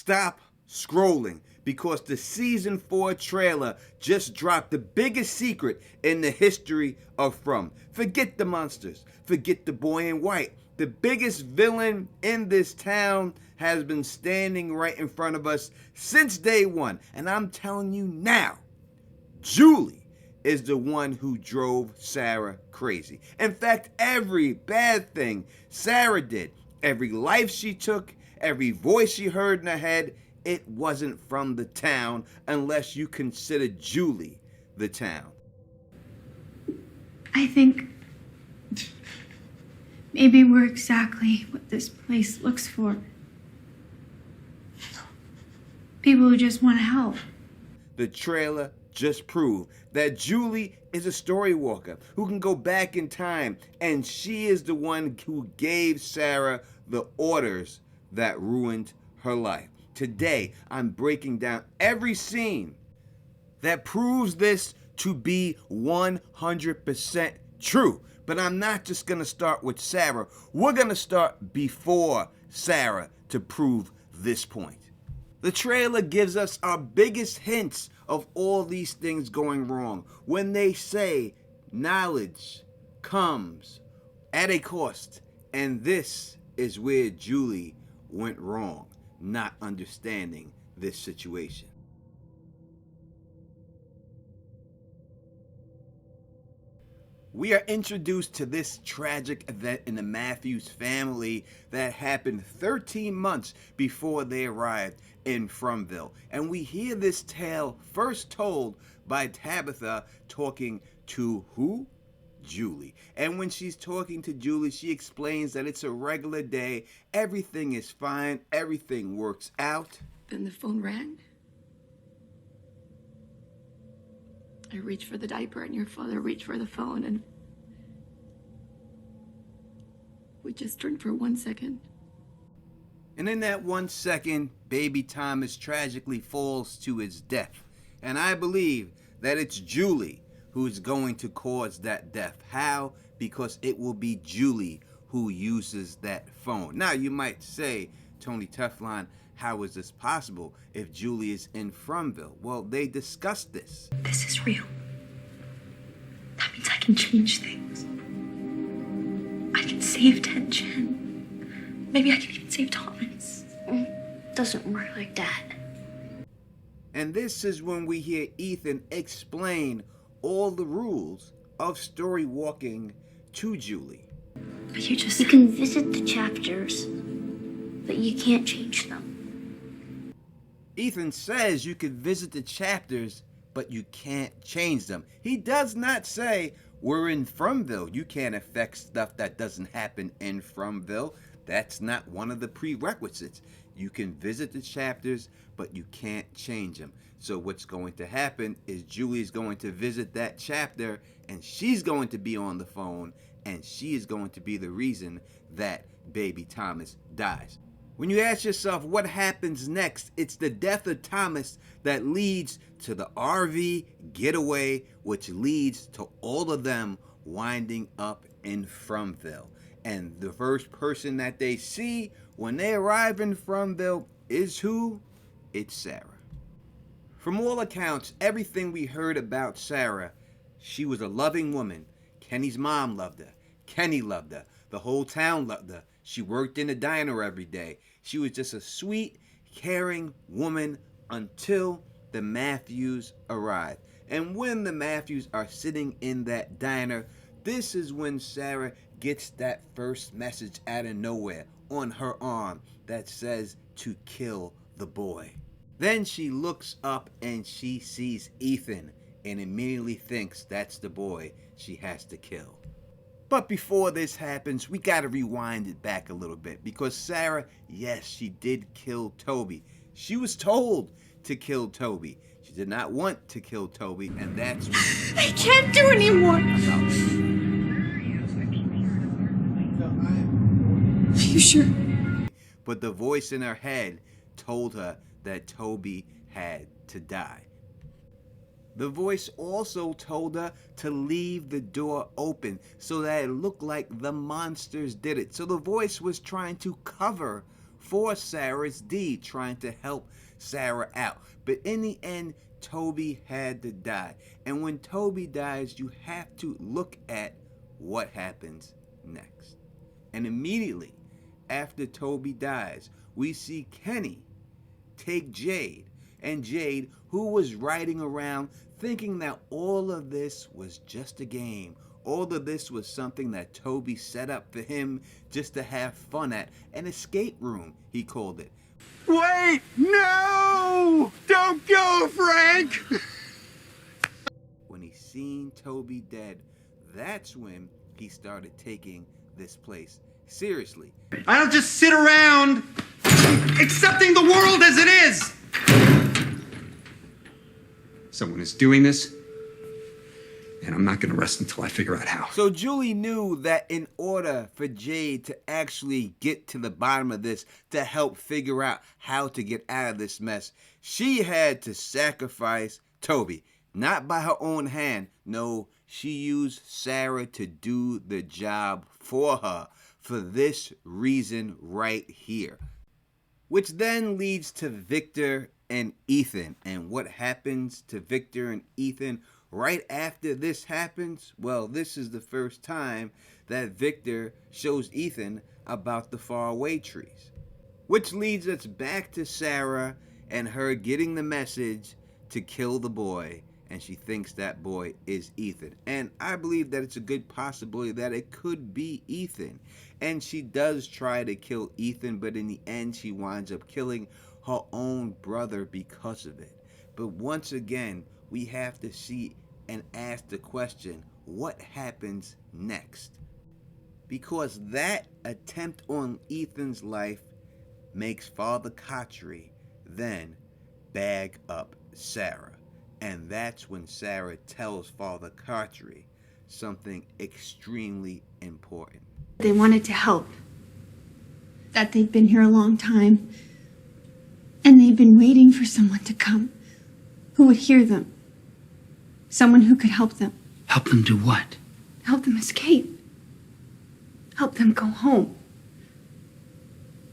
stop scrolling because the season 4 trailer just dropped the biggest secret in the history of From. Forget the monsters, forget the boy in white. The biggest villain in this town has been standing right in front of us since day one. And I'm telling you now, Julie is the one who drove Sarah crazy. In fact, every bad thing Sarah did, every life she took, every voice she heard in her head, it wasn't from the town unless you consider Julie the town. I think maybe we're exactly what this place looks for. People who just want to help. The trailer just proved that Julie is a story walker who can go back in time, and she is the one who gave Sarah the orders that ruined her life. Today, I'm breaking down every scene that proves this to be 100% true. But I'm not just going to start with Sarah. We're going to start before Sarah to prove this point. The trailer gives us our biggest hints of all these things going wrong. When they say knowledge comes at a cost, and this is where Julie went wrong, not understanding this situation. We are introduced to this tragic event in the Matthews family that happened 13 months before they arrived in Fromville. And we hear this tale first told by Tabitha talking to who? Julie. And when she's talking to Julie, she explains that it's a regular day, everything is fine, everything works out. Then the phone rang. I reached for the diaper and your father reached for the phone, and we just turned for 1 second. And in that 1 second, baby Thomas tragically falls to his death. And I believe that it's Julie who is going to cause that death. How? Because it will be Julie who uses that phone. Now you might say, Tony Teflon, how is this possible if Julie is in Fromville? Well, they discussed this. This is real. That means I can change things. I can save tension. Maybe I can even save Thomas. Doesn't work like that. And this is when we hear Ethan explain all the rules of story walking to Julie. But you can visit the chapters, but you can't change them. Ethan says you can visit the chapters, but you can't change them. He does not say we're in Fromville. You can't affect stuff that doesn't happen in Fromville. That's not one of the prerequisites. You can visit the chapters, but you can't change them. So what's going to happen is Julie's going to visit that chapter, and she's going to be on the phone, and she is going to be the reason that baby Thomas dies. When you ask yourself what happens next, it's the death of Thomas that leads to the RV getaway, which leads to all of them winding up in Fromville. And the first person that they see when they arrive in Fromville is who? It's Sarah. From all accounts, everything we heard about Sarah, she was a loving woman. Kenny's mom loved her. Kenny loved her. The whole town loved her. She worked in the diner every day. She was just a sweet, caring woman until the Matthews arrived. And when the Matthews are sitting in that diner, this is when Sarah gets that first message out of nowhere on her arm that says to kill the boy. Then she looks up and she sees Ethan and immediately thinks that's the boy she has to kill. But before this happens, we gotta rewind it back a little bit, because Sarah, yes, she did kill Toby. She was told to kill Toby. She did not want to kill Toby, and that's when... I can't do anymore. Are you sure? But the voice in her head told her that Toby had to die. The voice also told her to leave the door open so that it looked like the monsters did it. So the voice was trying to cover for Sarah's deed, trying to help Sarah out. But in the end, Toby had to die. And when Toby dies, you have to look at what happens next. And immediately after Toby dies, we see Kenny take Jade. And Jade, who was riding around thinking that all of this was just a game, all of this was something that Toby set up for him just to have fun at, an escape room, he called it. Wait! No! Don't go, Frank! When he seen Toby dead, that's when he started taking this place seriously. I don't just sit around accepting the world as it is! Someone is doing this, and I'm not going to rest until I figure out how. So Julie knew that in order for Jade to actually get to the bottom of this, to help figure out how to get out of this mess, she had to sacrifice Toby. Not by her own hand. No, she used Sarah to do the job for her for this reason right here. Which then leads to Victor and Ethan. And what happens to Victor and Ethan right after this happens? Well, this is the first time that Victor shows Ethan about the faraway trees. Which leads us back to Sarah and her getting the message to kill the boy. And she thinks that boy is Ethan. And I believe that it's a good possibility that it could be Ethan. And she does try to kill Ethan, but in the end she winds up killing her own brother because of it. But once again, we have to see and ask the question, what happens next? Because that attempt on Ethan's life makes Father Khatri then bag up Sarah. And that's when Sarah tells Father Khatri something extremely important. They wanted to help. That they'd been here a long time. And they'd been waiting for someone to come who would hear them. Someone who could help them. Help them do what? Help them escape. Help them go home.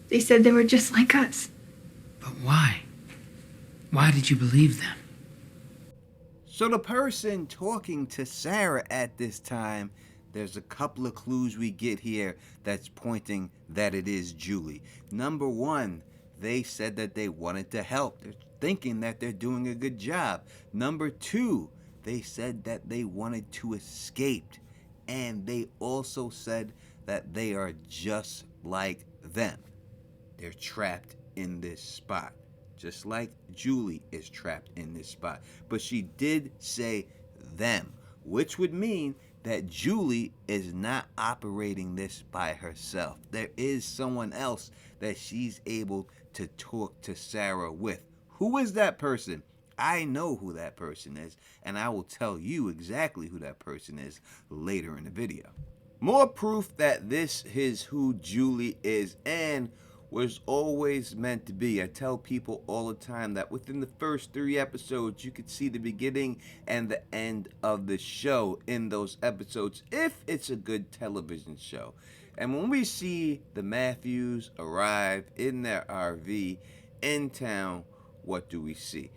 They said they were just like us. But why? Why did you believe them? So the person talking to Sarah at this time, there's a couple of clues we get here that's pointing that it is Julie. Number one, they said that they wanted to help. They're thinking that they're doing a good job. Number two, they said that they wanted to escape. And they also said that they are just like them. They're trapped in this spot. Just like Julie is trapped in this spot. But she did say them, which would mean that Julie is not operating this by herself. There is someone else that she's able to talk to Sarah with. Who is that person? I know who that person is, and I will tell you exactly who that person is later in the video. More proof that this is who Julie is and was always meant to be. I tell people all the time that within the first 3 episodes, you could see the beginning and the end of the show in those episodes, if it's a good television show. And when we see the Matthews arrive in their RV in town, what do we see?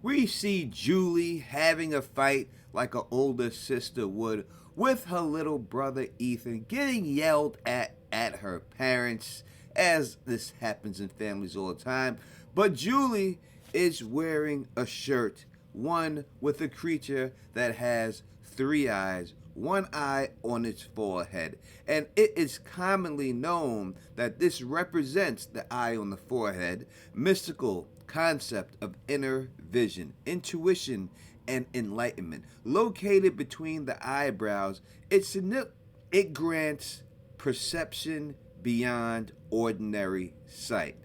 We see Julie having a fight like an older sister would with her little brother Ethan, getting yelled at her parents, as this happens in families all the time. But Julie is wearing a shirt, one with a creature that has 3 eyes, 1 eye on its forehead. And it is commonly known that this represents the eye on the forehead, mystical concept of inner vision, intuition, and enlightenment. Located between the eyebrows, it grants perception beyond ordinary sight,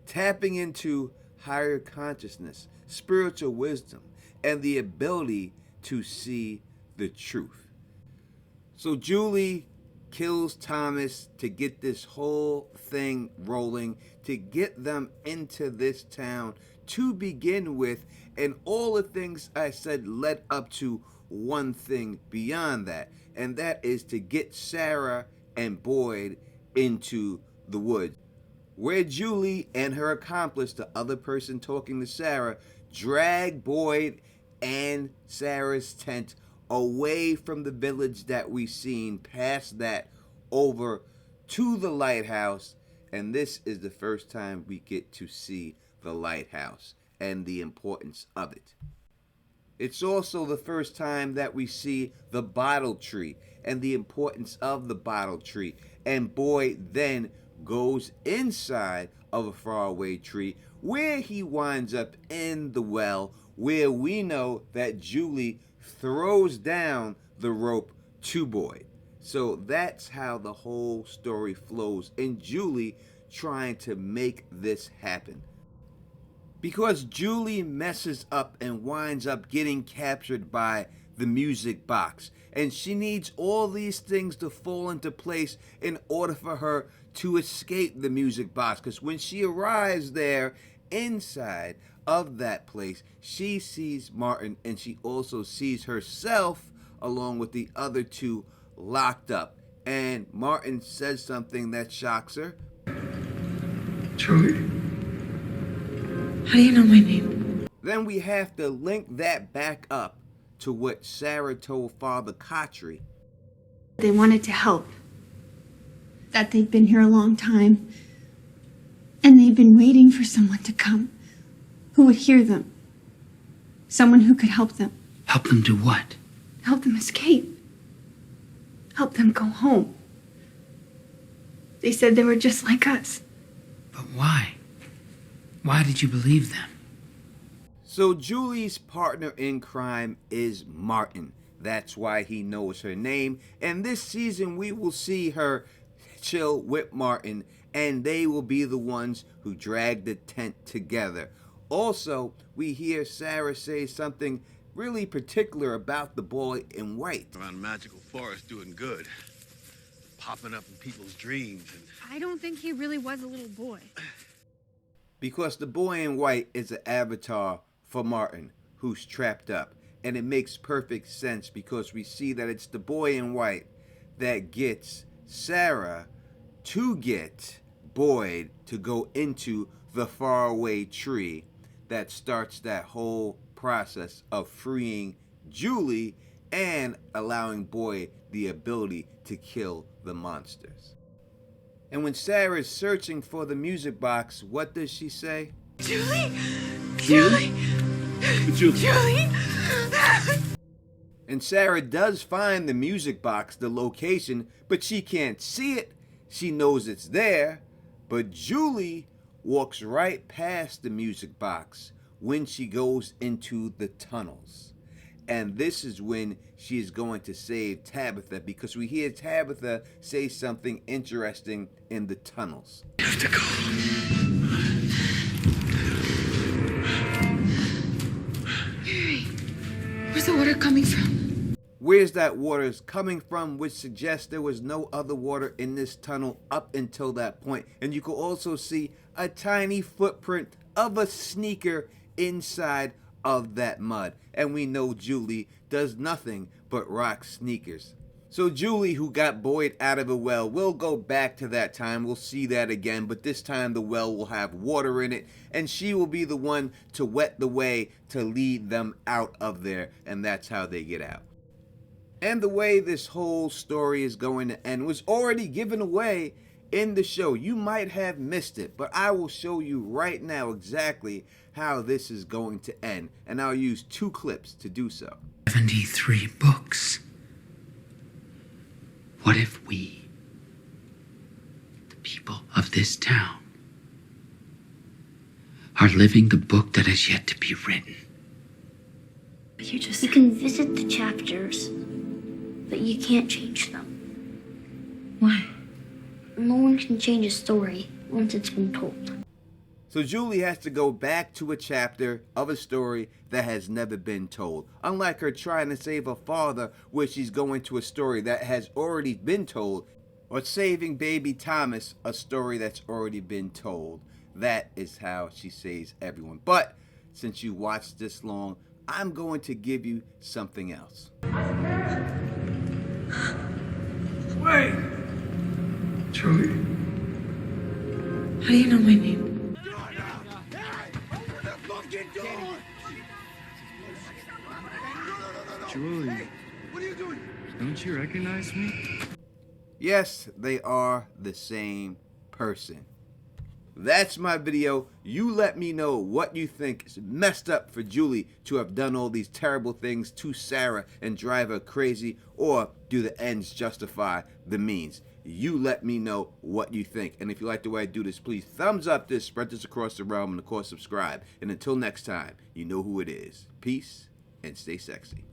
tapping into higher consciousness, spiritual wisdom, and the ability to see the truth. So Julie kills Thomas to get this whole thing rolling, to get them into this town to begin with, and all the things I said led up to one thing beyond that, and that is to get Sarah and Boyd into the woods, where Julie and her accomplice, the other person talking to Sarah, drag Boyd and Sarah's tent away from the village that we've seen, past that, over to the lighthouse. And this is the first time we get to see the lighthouse and the importance of it. It's also the first time that we see the bottle tree and the importance of the bottle tree. And Boyd then goes inside of a faraway tree, where he winds up in the well, where we know that Julie throws down the rope to Boyd. So that's how the whole story flows, and Julie trying to make this happen. Because Julie messes up and winds up getting captured by the music box, and she needs all these things to fall into place in order for her to escape the music box. Because when she arrives there inside of that place, she sees Martin, and she also sees herself along with the other two locked up. And Martin says something that shocks her. Julie. How do you know my name? Then we have to link that back up to what Sarah told Father Kotry. They wanted to help. That they'd been here a long time. And they'd been waiting for someone to come who would hear them. Someone who could help them. Help them do what? Help them escape. Help them go home. They said they were just like us. But why? Why did you believe them? So Julie's partner in crime is Martin. That's why he knows her name. And this season we will see her chill with Martin, and they will be the ones who drag the tent together. Also, we hear Sarah say something really particular about the boy in white. Around a magical forest doing good. Popping up in people's dreams. And I don't think he really was a little boy. Because the boy in white is an avatar for Martin, who's trapped up. And it makes perfect sense because we see that it's the boy in white that gets Sarah to get Boyd to go into the faraway tree that starts that whole process of freeing Julie and allowing Boyd the ability to kill the monsters. And when Sarah is searching for the music box, what does she say? Julie! Julie! Julie! And Sarah does find the music box, the location, but she can't see it. She knows it's there, but Julie walks right past the music box when she goes into the tunnels. And this is when she is going to save Tabitha, because we hear Tabitha say something interesting in the tunnels. you have to go. Where's the water coming from? Where's that water coming from, which suggests there was no other water in this tunnel up until that point. And you can also see a tiny footprint of a sneaker inside of that mud. And we know Julie does nothing but rock sneakers. So Julie, who got Boyd out of a well, will go back to that time. We'll see that again, but this time the well will have water in it, and she will be the one to wet the way to lead them out of there, and that's how they get out. And the way this whole story is going to end was already given away in the show. You might have missed it, but I will show you right now exactly how this is going to end, and I'll use 2 clips to do so. 73 books. What if we, the people of this town, are living the book that has yet to be written? But you can visit the chapters, but you can't change them. Why? No one can change a story once it's been told. So Julie has to go back to a chapter of a story that has never been told. Unlike her trying to save her father, where she's going to a story that has already been told, or saving baby Thomas, a story that's already been told. That is how she saves everyone. But since you watched this long, I'm going to give you something else. Wait! Julie. How do you know my name? Julie, what are you doing? Don't you recognize me? Yes, they are the same person. That's my video. You let me know what you think is messed up for Julie to have done all these terrible things to Sarah and drive her crazy, or do the ends justify the means? You let me know what you think. And if you like the way I do this, please thumbs up this, spread this across the realm, and of course subscribe. And until next time, you know who it is. Peace and stay sexy.